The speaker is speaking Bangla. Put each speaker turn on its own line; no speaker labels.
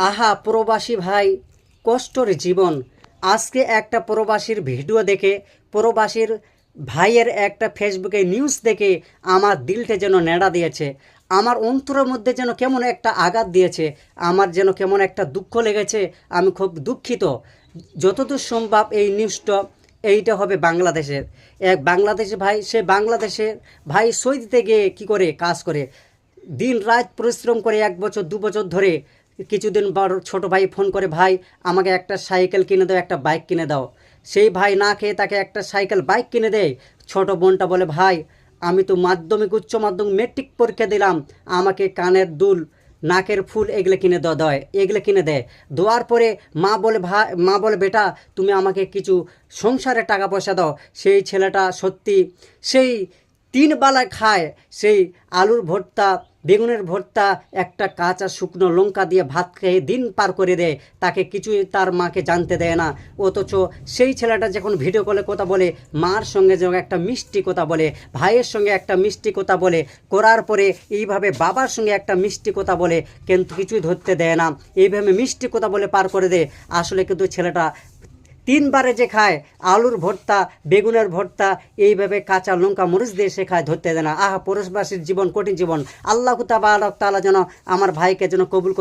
আহা প্রবাসী ভাই, কষ্টর জীবন। আজকে একটা প্রবাসীর ভিডিও দেখে, প্রবাসীর ভাইয়ের একটা ফেসবুকে নিউজ দেখে আমার দিলটা যেন নেড়া দিয়েছে, আমার অন্তরের মধ্যে যেন কেমন একটা আঘাত দিয়েছে, আমার যেন কেমন একটা দুঃখ লেগেছে। আমি খুব দুঃখিত। যতদূর সম্ভব এই নিউজটা এইটা হবে বাংলাদেশের এক বাংলাদেশি ভাই। সে বাংলাদেশের ভাই সৌদিতে গিয়ে কী করে কাজ করে, দিন রাত পরিশ্রম করে 1 বছর 2 বছর ধরে। কিছুদিন পর ছোটো ভাই ফোন করে, ভাই আমাকে একটা সাইকেল কিনে দাও, একটা বাইক কিনে দাও। সেই ভাই না খেয়ে তাকে একটা সাইকেল বাইক কিনে দেয়। ছোট বোনটা বলে, ভাই আমি তো মাধ্যমিক উচ্চ মাধ্যমিক মেট্রিক পরীক্ষা দিলাম, আমাকে কানের দুল নাকের ফুল এগুলো কিনে দেয়, এগুলো কিনে দেয়। দেওয়ার পরে মা বলে বেটা তুমি আমাকে কিছু সংসারে টাকা পয়সা দাও। সেই ছেলেটা সত্যি সেই 3 বেলা খায়, সেই আলুর ভর্তা, বেগুনের ভর্তা, একটা কাঁচা শুকনো লঙ্কা দিয়ে ভাত খেয়ে দিন পার করে দেয়। তাকে কিছুই তার মাকে জানতে দেয় না। অথচ সেই ছেলেটা যখন ভিডিও কলে কথা বলে, মার সঙ্গে যখন একটা মিষ্টি কথা বলে, ভাইয়ের সঙ্গে একটা মিষ্টি কথা বলে, করার পরে এইভাবে বাবার সঙ্গে একটা মিষ্টি কথা বলে, কিন্তু কিছুই ধরতে দেয় না, এইভাবে মিষ্টি কথা বলে পার করে দেয়। আসলে কিন্তু ছেলেটা 3 বারে যে খায় আলুর ভর্তা, বেগুনের ভর্তা, এইভাবে কাঁচা লঙ্কা মরিচ দিয়ে সে খায়, ধরতে দেয় না। আহা প্রবাসীর জীবন কঠিন জীবন। আল্লাহ তাআলা যেন আমার ভাইকে যেন কবুল